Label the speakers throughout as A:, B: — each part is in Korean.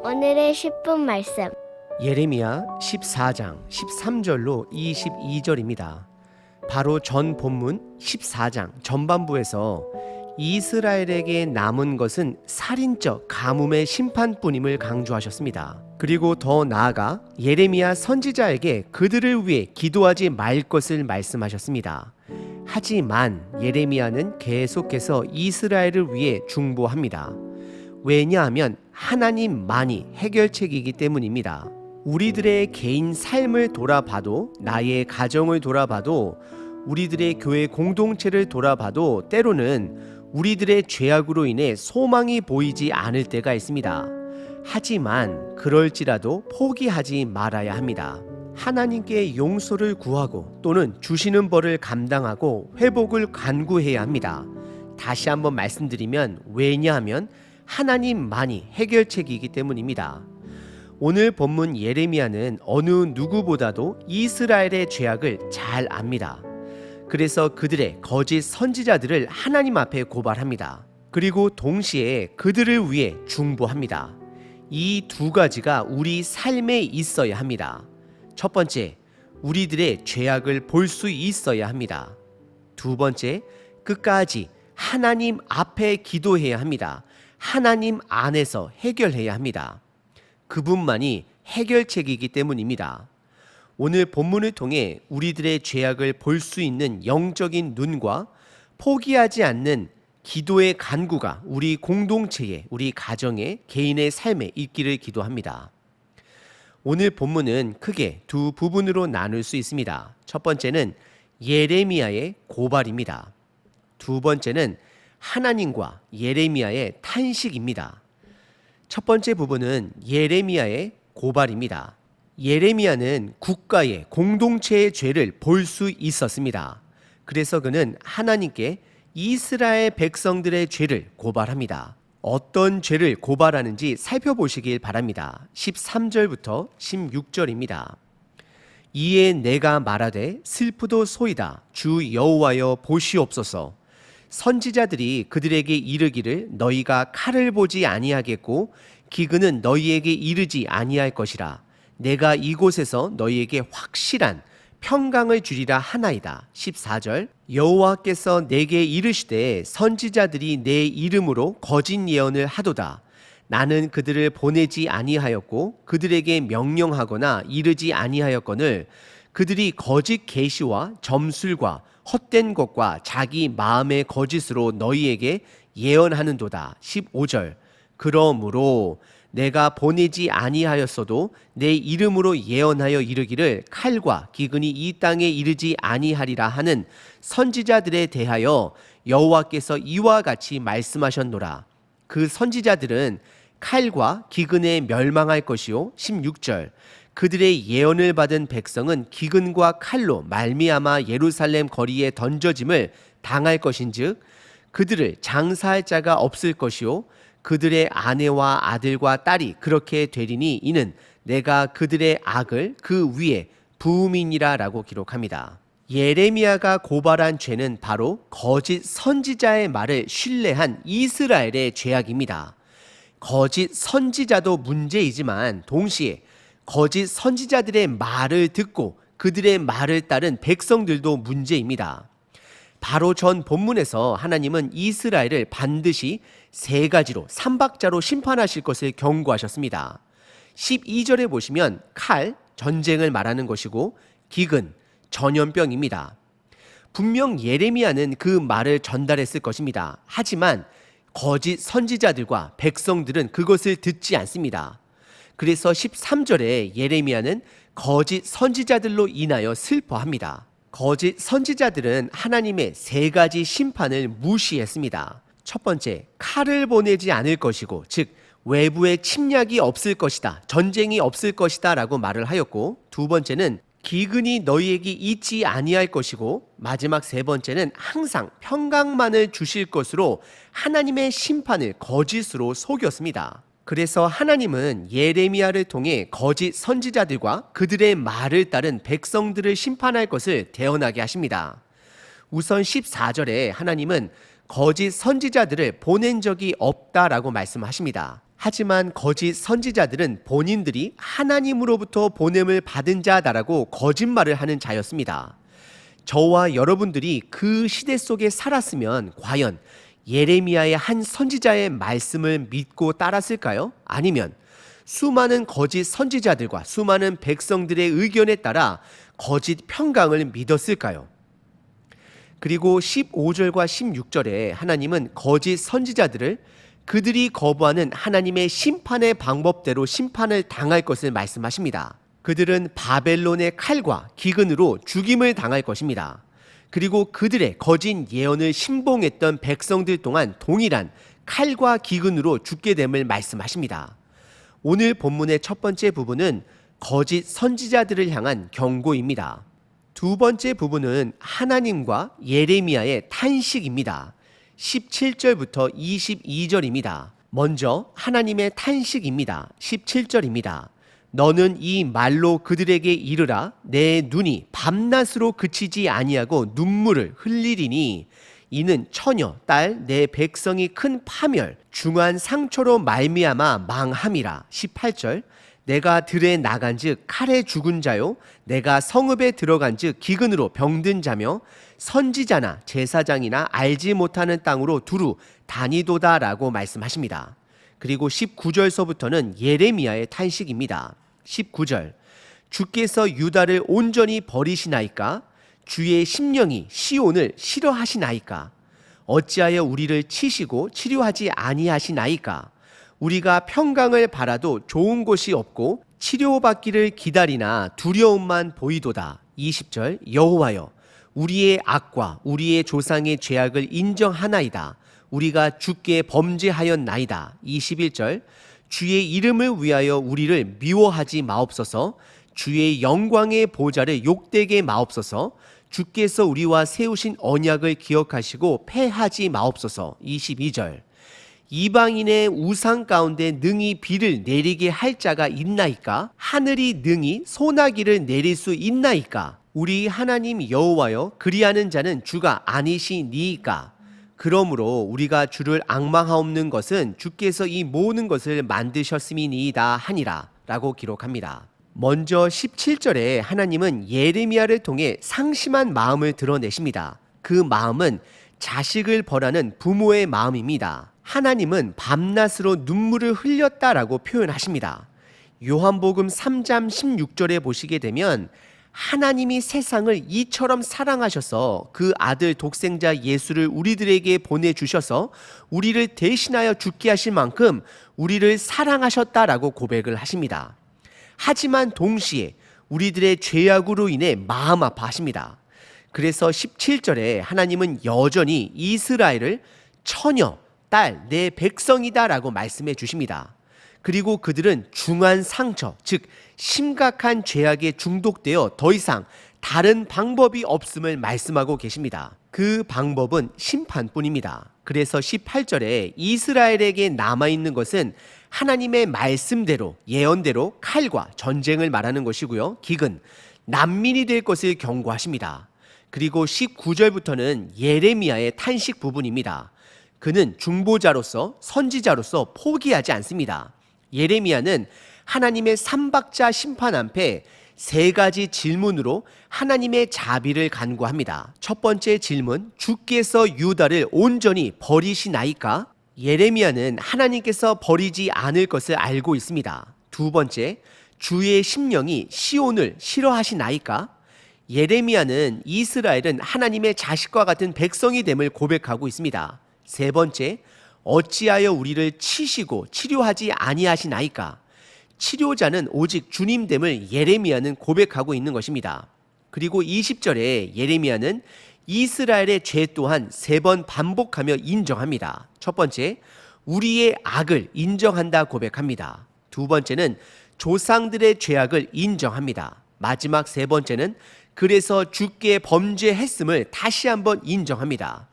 A: 오늘의 10분 말씀.
B: 예레미야 14장 13절로 22절입니다. 바로 전 본문 14장 전반부에서 이스라엘에게 남은 것은 살인적 가뭄의 심판뿐임을 강조하셨습니다. 그리고 더 나아가 예레미야 선지자에게 그들을 위해 기도하지 말 것을 말씀하셨습니다. 하지만 예레미야는 계속해서 이스라엘을 위해 중보합니다. 왜냐하면 하나님만이 해결책이기 때문입니다. 우리들의 개인 삶을 돌아봐도, 나의 가정을 돌아봐도, 우리들의 교회 공동체를 돌아봐도 때로는 우리들의 죄악으로 인해 소망이 보이지 않을 때가 있습니다. 하지만 그럴지라도 포기하지 말아야 합니다. 하나님께 용서를 구하고 또는 주시는 벌을 감당하고 회복을 간구해야 합니다. 다시 한번 말씀드리면, 왜냐하면 하나님만이 해결책이기 때문입니다. 오늘 본문 예레미야는 어느 누구보다도 이스라엘의 죄악을 잘 압니다. 그래서 그들의 거짓 선지자들을 하나님 앞에 고발합니다. 그리고 동시에 그들을 위해 중보합니다. 이 두 가지가 우리 삶에 있어야 합니다. 첫 번째, 우리들의 죄악을 볼 수 있어야 합니다. 두 번째, 끝까지 하나님 앞에 기도해야 합니다. 하나님 안에서 해결해야 합니다. 그분만이 해결책이기 때문입니다. 오늘 본문을 통해 우리들의 죄악을 볼 수 있는 영적인 눈과 포기하지 않는 기도의 간구가 우리 공동체에, 우리 가정에, 개인의 삶에 있기를 기도합니다. 오늘 본문은 크게 두 부분으로 나눌 수 있습니다. 첫 번째는 예레미야의 고발입니다. 두 번째는 하나님과 예레미야의 탄식입니다. 첫 번째 부분은 예레미야의 고발입니다. 예레미야는 국가의 공동체의 죄를 볼 수 있었습니다. 그래서 그는 하나님께 이스라엘 백성들의 죄를 고발합니다. 어떤 죄를 고발하는지 살펴보시길 바랍니다. 13절부터 16절입니다. 이에 내가 말하되 슬프도소이다. 주 여호와여 보시옵소서. 선지자들이 그들에게 이르기를 너희가 칼을 보지 아니하겠고 기근은 너희에게 이르지 아니할 것이라. 내가 이곳에서 너희에게 확실한 평강을 주리라 하나이다. 14절 여호와께서 내게 이르시되 선지자들이 내 이름으로 거짓 예언을 하도다. 나는 그들을 보내지 아니하였고 그들에게 명령하거나 이르지 아니하였거늘 그들이 거짓 계시와 점술과 헛된 것과 자기 마음의 거짓으로 너희에게 예언하는도다. 15절 그러므로 내가 보내지 아니하였어도 내 이름으로 예언하여 이르기를 칼과 기근이 이 땅에 이르지 아니하리라 하는 선지자들에 대하여 여호와께서 이와 같이 말씀하셨노라. 그 선지자들은 칼과 기근에 멸망할 것이요. 16절 그들의 예언을 받은 백성은 기근과 칼로 말미암아 예루살렘 거리에 던져짐을 당할 것인즉 그들을 장사할 자가 없을 것이요 그들의 아내와 아들과 딸이 그렇게 되리니 이는 내가 그들의 악을 그 위에 부음이니라 라고 기록합니다. 예레미야가 고발한 죄는 바로 거짓 선지자의 말을 신뢰한 이스라엘의 죄악입니다. 거짓 선지자도 문제이지만 동시에 거짓 선지자들의 말을 듣고 그들의 말을 따른 백성들도 문제입니다. 바로 전 본문에서 하나님은 이스라엘을 반드시 세 가지로 삼박자로 심판하실 것을 경고하셨습니다. 12절에 보시면 칼, 전쟁을 말하는 것이고 기근, 전염병입니다. 분명 예레미야는 그 말을 전달했을 것입니다. 하지만 거짓 선지자들과 백성들은 그것을 듣지 않습니다. 그래서 13절에 예레미야는 거짓 선지자들로 인하여 슬퍼합니다. 거짓 선지자들은 하나님의 세 가지 심판을 무시했습니다. 첫 번째, 칼을 보내지 않을 것이고, 즉 외부의 침략이 없을 것이다, 전쟁이 없을 것이다 라고 말을 하였고, 두 번째는 기근이 너희에게 있지 아니할 것이고, 마지막 세 번째는 항상 평강만을 주실 것으로 하나님의 심판을 거짓으로 속였습니다. 그래서 하나님은 예레미야를 통해 거짓 선지자들과 그들의 말을 따른 백성들을 심판할 것을 대언하게 하십니다. 우선 14절에 하나님은 거짓 선지자들을 보낸 적이 없다라고 말씀하십니다. 하지만 거짓 선지자들은 본인들이 하나님으로부터 보냄을 받은 자다라고 거짓말을 하는 자였습니다. 저와 여러분들이 그 시대 속에 살았으면 과연 예레미야의 한 선지자의 말씀을 믿고 따랐을까요? 아니면 수많은 거짓 선지자들과 수많은 백성들의 의견에 따라 거짓 평강을 믿었을까요? 그리고 15절과 16절에 하나님은 거짓 선지자들을 그들이 거부하는 하나님의 심판의 방법대로 심판을 당할 것을 말씀하십니다. 그들은 바벨론의 칼과 기근으로 죽임을 당할 것입니다. 그리고 그들의 거짓 예언을 신봉했던 백성들 동안 동일한 칼과 기근으로 죽게 됨을 말씀하십니다. 오늘 본문의 첫 번째 부분은 거짓 선지자들을 향한 경고입니다. 두 번째 부분은 하나님과 예레미야의 탄식입니다. 17절부터 22절입니다. 먼저 하나님의 탄식입니다. 17절입니다. 너는 이 말로 그들에게 이르라. 내 눈이 밤낮으로 그치지 아니하고 눈물을 흘리리니 이는 처녀 딸 내 백성이 큰 파멸 중한 상처로 말미암아 망함이라. 18절 내가 들에 나간즉 칼에 죽은 자요 내가 성읍에 들어간즉 기근으로 병든 자며 선지자나 제사장이나 알지 못하는 땅으로 두루 다니도다라고 말씀하십니다. 그리고 19절서부터는 예레미야의 탄식입니다. 19절 주께서 유다를 온전히 버리시나이까? 주의 심령이 시온을 싫어하시나이까? 어찌하여 우리를 치시고 치료하지 아니하시나이까? 우리가 평강을 바라도 좋은 곳이 없고 치료받기를 기다리나 두려움만 보이도다. 20절 여호와여 우리의 악과 우리의 조상의 죄악을 인정하나이다. 우리가 주께 범죄하였나이다. 21절 주의 이름을 위하여 우리를 미워하지 마옵소서. 주의 영광의 보좌를 욕되게 마옵소서. 주께서 우리와 세우신 언약을 기억하시고 패하지 마옵소서. 22절 이방인의 우상 가운데 능히 비를 내리게 할 자가 있나이까? 하늘이 능히 소나기를 내릴 수 있나이까? 우리 하나님 여호와여 그리하는 자는 주가 아니시니이까? 그러므로 우리가 주를 앙망하옵는 것은 주께서 이 모든 것을 만드셨음이니이다 하니라 라고 기록합니다. 먼저 17절에 하나님은 예레미야를 통해 상심한 마음을 드러내십니다. 그 마음은 자식을 벌하는 부모의 마음입니다. 하나님은 밤낮으로 눈물을 흘렸다라고 표현하십니다. 요한복음 3장 16절에 보시게 되면 하나님이 세상을 이처럼 사랑하셔서 그 아들 독생자 예수를 우리들에게 보내주셔서 우리를 대신하여 죽게 하실 만큼 우리를 사랑하셨다라고 고백을 하십니다. 하지만 동시에 우리들의 죄악으로 인해 마음 아파하십니다. 그래서 17절에 하나님은 여전히 이스라엘을 처녀, 딸, 내 백성이다 라고 말씀해 주십니다. 그리고 그들은 중한 상처, 즉 심각한 죄악에 중독되어 더 이상 다른 방법이 없음을 말씀하고 계십니다. 그 방법은 심판뿐입니다. 그래서 18절에 이스라엘에게 남아있는 것은 하나님의 말씀대로 예언대로 칼과 전쟁을 말하는 것이고요. 기근, 난민이 될 것을 경고하십니다. 그리고 19절부터는 예레미야의 탄식 부분입니다. 그는 중보자로서 선지자로서 포기하지 않습니다. 예레미야는 하나님의 삼박자 심판 앞에 세 가지 질문으로 하나님의 자비를 간구합니다. 첫 번째 질문, 주께서 유다를 온전히 버리시나이까? 예레미야는 하나님께서 버리지 않을 것을 알고 있습니다. 두 번째, 주의 심령이 시온을 싫어하시나이까? 예레미야는 이스라엘은 하나님의 자식과 같은 백성이 됨을 고백하고 있습니다. 세 번째, 어찌하여 우리를 치시고 치료하지 아니하시나이까? 치료자는 오직 주님됨을 예레미야는 고백하고 있는 것입니다. 그리고 20절에 예레미야는 이스라엘의 죄 또한 세 번 반복하며 인정합니다. 첫 번째, 우리의 악을 인정한다 고백합니다. 두 번째는 조상들의 죄악을 인정합니다. 마지막 세 번째는 그래서 주께 범죄했음을 다시 한번 인정합니다.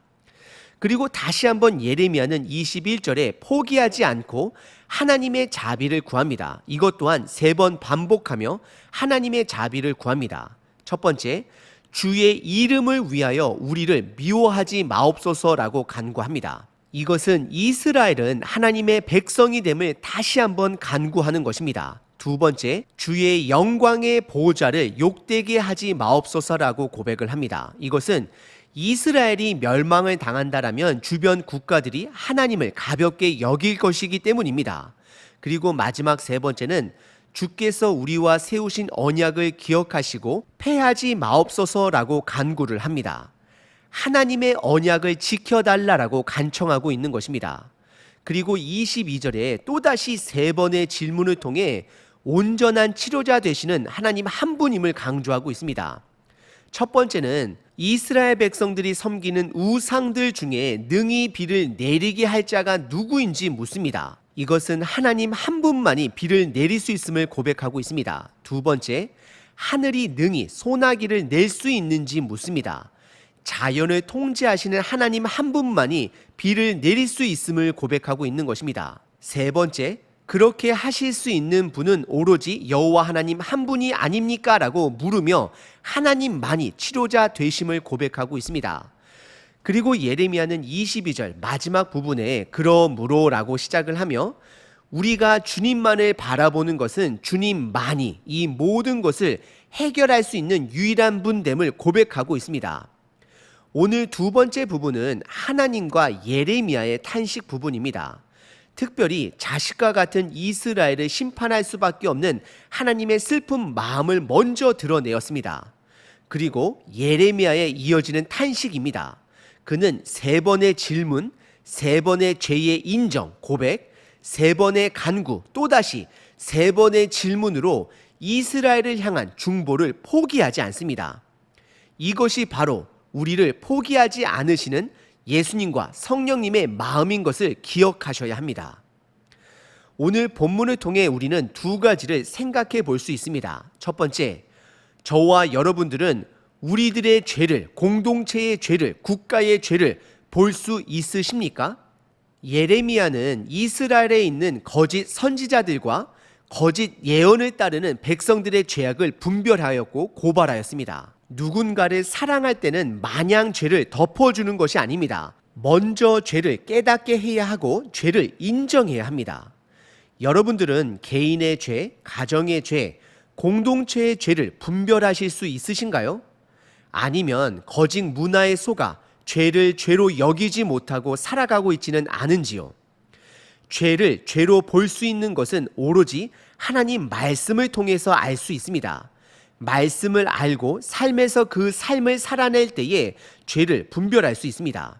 B: 그리고 다시 한번 예레미야는 21절에 포기하지 않고 하나님의 자비를 구합니다. 이것 또한 세 번 반복하며 하나님의 자비를 구합니다. 첫 번째, 주의 이름을 위하여 우리를 미워하지 마옵소서라고 간구합니다. 이것은 이스라엘은 하나님의 백성이 됨을 다시 한번 간구하는 것입니다. 두 번째, 주의 영광의 보호자를 욕되게 하지 마옵소서라고 고백을 합니다. 이것은 이스라엘이 멸망을 당한다라면 주변 국가들이 하나님을 가볍게 여길 것이기 때문입니다. 그리고 마지막 세 번째는 주께서 우리와 세우신 언약을 기억하시고 패하지 마옵소서라고 간구를 합니다. 하나님의 언약을 지켜달라라고 간청하고 있는 것입니다. 그리고 22절에 또다시 세 번의 질문을 통해 온전한 치료자 되시는 하나님 한 분임을 강조하고 있습니다. 첫 번째는 이스라엘 백성들이 섬기는 우상들 중에 능히 비를 내리게 할 자가 누구인지 묻습니다. 이것은 하나님 한 분만이 비를 내릴 수 있음을 고백하고 있습니다. 두 번째, 하늘이 능히 소나기를 낼 수 있는지 묻습니다. 자연을 통제하시는 하나님 한 분만이 비를 내릴 수 있음을 고백하고 있는 것입니다. 세 번째, 그렇게 하실 수 있는 분은 오로지 여호와 하나님 한 분이 아닙니까? 라고 물으며 하나님만이 치료자 되심을 고백하고 있습니다. 그리고 예레미야는 22절 마지막 부분에 그러므로 라고 시작을 하며 우리가 주님만을 바라보는 것은 주님만이 이 모든 것을 해결할 수 있는 유일한 분됨을 고백하고 있습니다. 오늘 두 번째 부분은 하나님과 예레미야의 탄식 부분입니다. 특별히 자식과 같은 이스라엘을 심판할 수밖에 없는 하나님의 슬픈 마음을 먼저 드러내었습니다. 그리고 예레미야에 이어지는 탄식입니다. 그는 세 번의 질문, 세 번의 죄의 인정, 고백, 세 번의 간구, 또다시 세 번의 질문으로 이스라엘을 향한 중보를 포기하지 않습니다. 이것이 바로 우리를 포기하지 않으시는 예수님과 성령님의 마음인 것을 기억하셔야 합니다. 오늘 본문을 통해 우리는 두 가지를 생각해 볼 수 있습니다. 첫 번째, 저와 여러분들은 우리들의 죄를, 공동체의 죄를, 국가의 죄를 볼 수 있으십니까? 예레미야는 이스라엘에 있는 거짓 선지자들과 거짓 예언을 따르는 백성들의 죄악을 분별하였고 고발하였습니다. 누군가를 사랑할 때는 마냥 죄를 덮어주는 것이 아닙니다. 먼저 죄를 깨닫게 해야 하고 죄를 인정해야 합니다. 여러분들은 개인의 죄, 가정의 죄, 공동체의 죄를 분별하실 수 있으신가요? 아니면 거짓 문화에 속아 죄를 죄로 여기지 못하고 살아가고 있지는 않은지요? 죄를 죄로 볼 수 있는 것은 오로지 하나님 말씀을 통해서 알 수 있습니다. 말씀을 알고 삶에서 그 삶을 살아낼 때에 죄를 분별할 수 있습니다.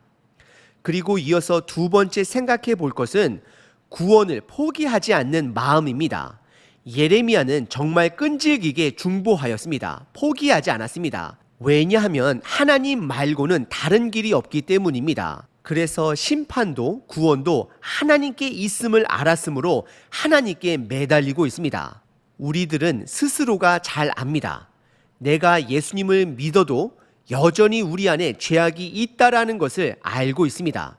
B: 그리고 이어서 두 번째 생각해 볼 것은 구원을 포기하지 않는 마음입니다. 예레미야는 정말 끈질기게 중보하였습니다. 포기하지 않았습니다. 왜냐하면 하나님 말고는 다른 길이 없기 때문입니다. 그래서 심판도 구원도 하나님께 있음을 알았으므로 하나님께 매달리고 있습니다. 우리들은 스스로가 잘 압니다. 내가 예수님을 믿어도 여전히 우리 안에 죄악이 있다라는 것을 알고 있습니다.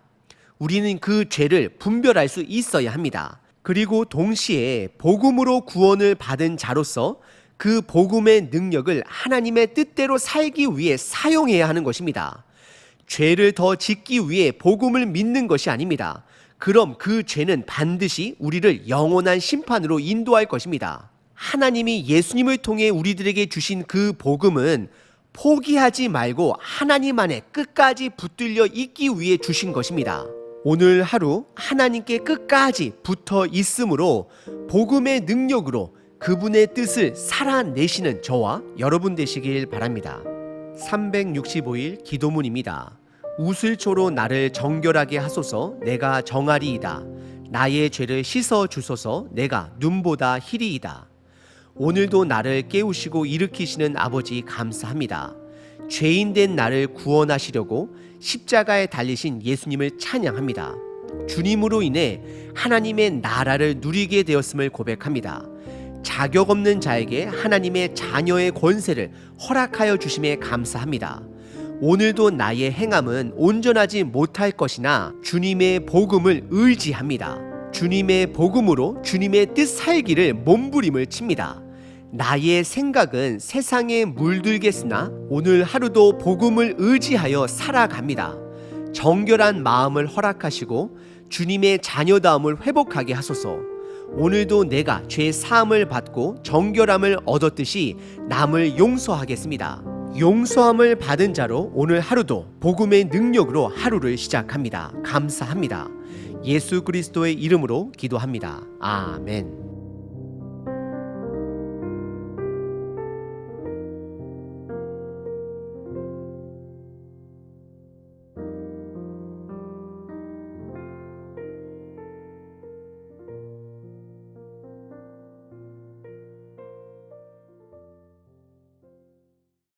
B: 우리는 그 죄를 분별할 수 있어야 합니다. 그리고 동시에 복음으로 구원을 받은 자로서 그 복음의 능력을 하나님의 뜻대로 살기 위해 사용해야 하는 것입니다. 죄를 더 짓기 위해 복음을 믿는 것이 아닙니다. 그럼 그 죄는 반드시 우리를 영원한 심판으로 인도할 것입니다. 하나님이 예수님을 통해 우리들에게 주신 그 복음은 포기하지 말고 하나님 안에 끝까지 붙들려 있기 위해 주신 것입니다. 오늘 하루 하나님께 끝까지 붙어 있으므로 복음의 능력으로 그분의 뜻을 살아내시는 저와 여러분 되시길 바랍니다. 365일 기도문입니다. 우슬초로 나를 정결하게 하소서. 내가 정하리이다. 나의 죄를 씻어 주소서. 내가 눈보다 희리이다. 오늘도 나를 깨우시고 일으키시는 아버지 감사합니다. 죄인된 나를 구원하시려고 십자가에 달리신 예수님을 찬양합니다. 주님으로 인해 하나님의 나라를 누리게 되었음을 고백합니다. 자격 없는 자에게 하나님의 자녀의 권세를 허락하여 주심에 감사합니다. 오늘도 나의 행함은 온전하지 못할 것이나 주님의 복음을 의지합니다. 주님의 복음으로 주님의 뜻 살기를 몸부림을 칩니다. 나의 생각은 세상에 물들겠으나 오늘 하루도 복음을 의지하여 살아갑니다. 정결한 마음을 허락하시고 주님의 자녀다움을 회복하게 하소서. 오늘도 내가 죄 사함을 받고 정결함을 얻었듯이 남을 용서하겠습니다. 용서함을 받은 자로 오늘 하루도 복음의 능력으로 하루를 시작합니다. 감사합니다. 예수 그리스도의 이름으로 기도합니다. 아멘.